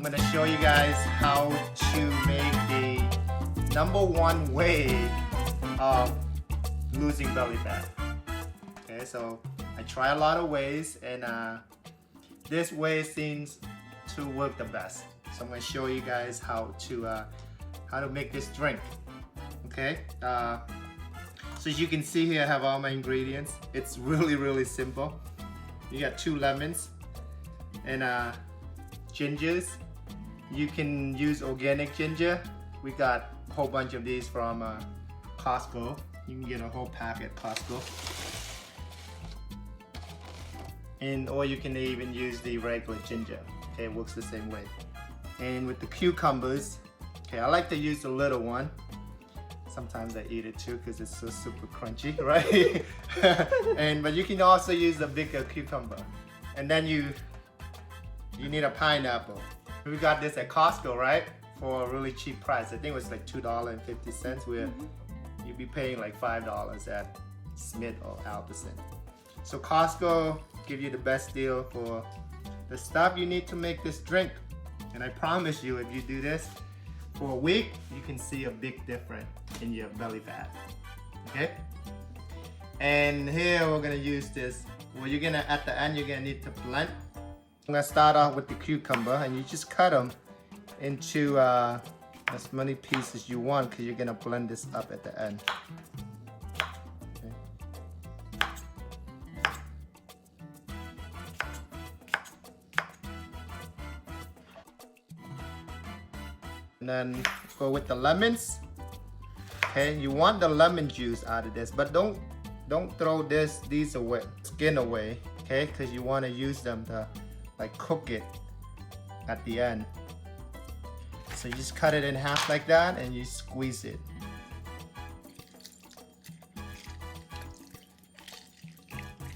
I'm gonna show you guys how to make the #1 way of losing belly fat. Okay, so I try a lot of ways, and this way seems to work the best. So I'm gonna show you guys how to make this drink. Okay, so as you can see here, I have all my ingredients. It's really simple. You got 2 lemons and gingers. You can use organic ginger. We got a whole bunch of these from Costco. You can get a whole pack at Costco. Or you can even use the regular ginger. Okay, it works the same way. And with the cucumbers, okay, I like to use the little one. Sometimes I eat it too because it's so super crunchy, right? But you can also use a bigger cucumber. And then you need a pineapple. We got this at Costco, right? For a really cheap price. I think it was like $2.50, where you'd be paying like $5 at Smith or Albertson. So Costco give you the best deal for the stuff you need to make this drink. And I promise you, if you do this for a week, you can see a big difference in your belly fat. Okay? And here we're gonna use this. Well, at the end, you're gonna need to blend. I'm gonna start off with the cucumber, and you just cut them into as many pieces you want, because you're gonna blend this up at the end. Okay. And then go with the lemons. Okay, you want the lemon juice out of this, but don't throw these away, skin away, okay? Because you want to use them to like cook it at the end. So you just cut it in half like that, and you squeeze it.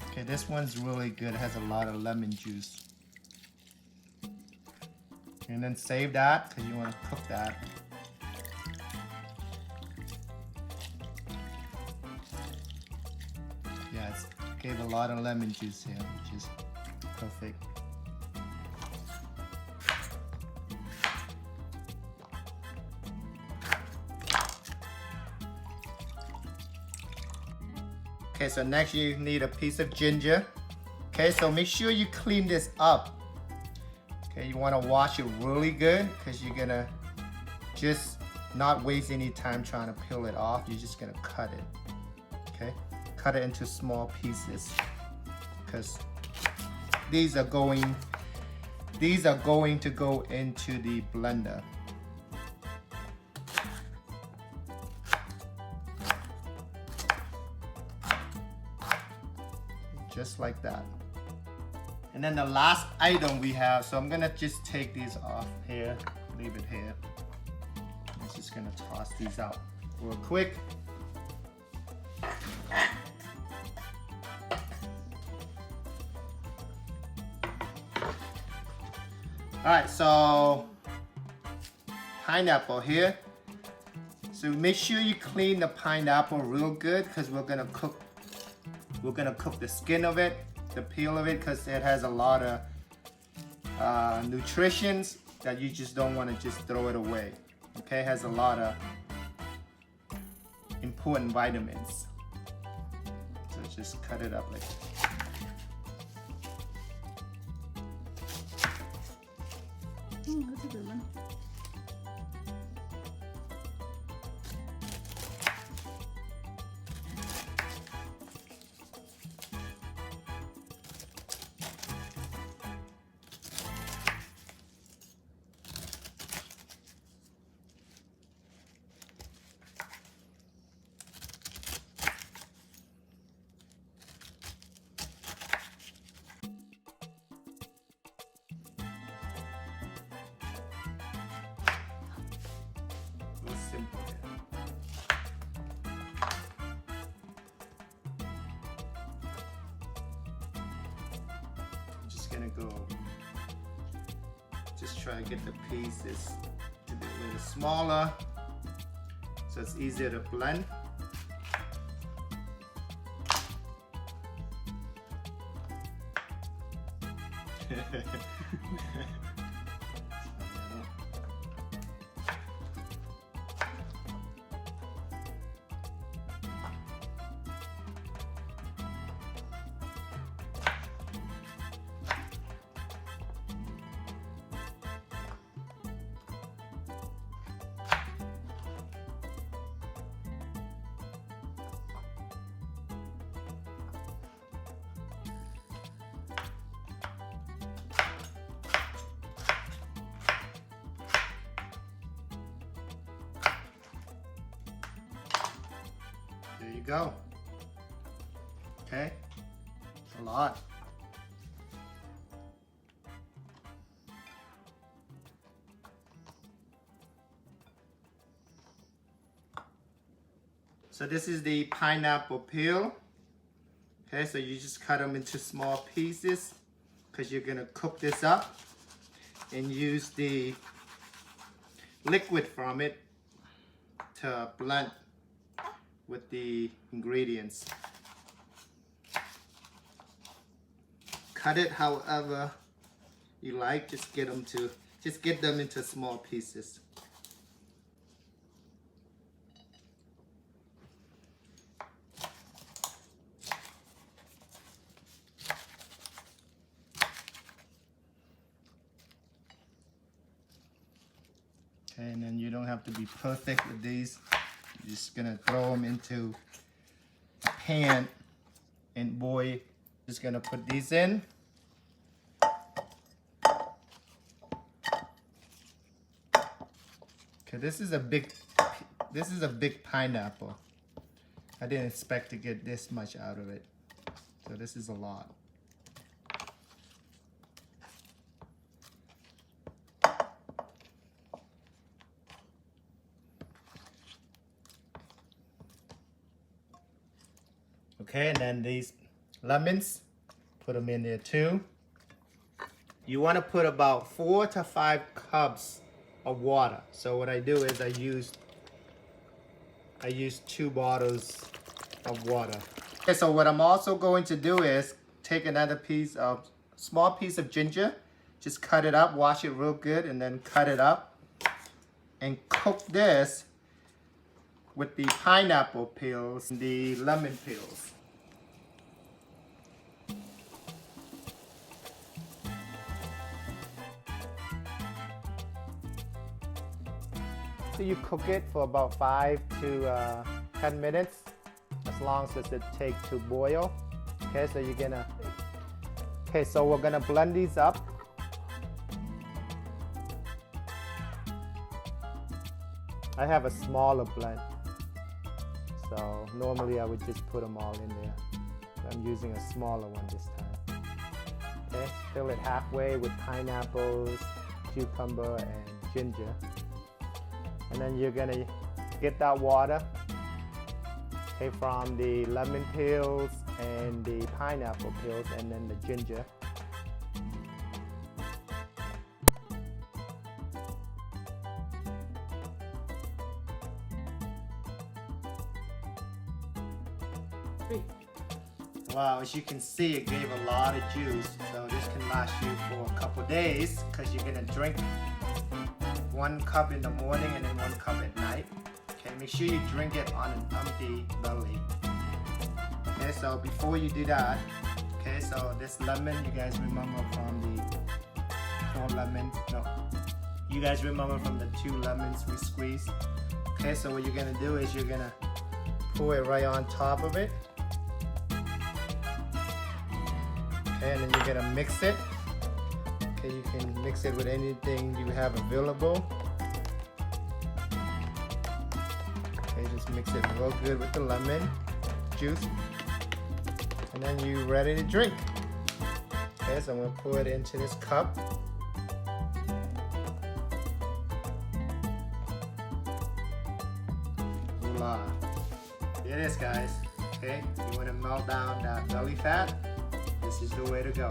Okay, this one's really good. It has a lot of lemon juice. And then save that because you want to cook that. Yeah, it gave a lot of lemon juice here, which is perfect. Okay, so next you need a piece of ginger. Okay, so make sure you clean this up. Okay, you want to wash it really good, because you're gonna just not waste any time trying to peel it off. You're just gonna cut it. Okay, cut it into small pieces, because these are going to go into the blender. Just like that. And then the last item we have, so I'm gonna just take these off here, leave it here. I'm just gonna toss these out real quick. Alright, so pineapple here. So make sure you clean the pineapple real good, because we're gonna cook the skin of it, the peel of it, because it has a lot of nutritions that you just don't want to just throw it away. Okay, it has a lot of important vitamins. So just cut it up like that. That's a good one. Simple. I'm just gonna go, just try to get the pieces to be a little smaller so it's easier to blend. go. Okay, a lot. So this is the pineapple peel. Okay, so you just cut them into small pieces because you're gonna cook this up and use the liquid from it to blend with the ingredients. Cut it however you like, just get them into small pieces. Okay, and then you don't have to be perfect with these. You're just gonna throw them into a pan and boil. Just gonna put these in. Okay, this is a big pineapple. I didn't expect to get this much out of it. So this is a lot. Okay, and then these lemons, put them in there too. You want to put about 4 to 5 cups of water. So what I do is I use 2 bottles of water. Okay, so what I'm also going to do is take another small piece of ginger, just cut it up, wash it real good, and then cut it up and cook this with the pineapple peels and the lemon peels. So you cook it for about 5 to 10 minutes, as long as it takes to boil. Okay, so so we're gonna blend these up. I have a smaller blend, so normally I would just put them all in there. I'm using a smaller one this time. Okay, fill it halfway with pineapples, cucumber, and ginger. And then you're gonna get that water, okay, from the lemon peels and the pineapple peels and then the ginger. Wow, as you can see, it gave a lot of juice. So this can last you for a couple days because you're gonna drink 1 cup in the morning and then 1 cup at night. Okay, make sure you drink it on an empty belly. Okay, so before you do that, okay, so this lemon, you guys remember from the 4 lemons? No, you guys remember from the 2 lemons we squeezed? Okay, so what you're gonna do is you're gonna pour it right on top of it. Okay, and then you're gonna mix it. Okay, you can mix it with anything you have available. Okay, just mix it real good with the lemon juice. And then you're ready to drink. Okay, so I'm gonna pour it into this cup. Voila. There it is, guys. Okay, you wanna melt down that belly fat? This is the way to go.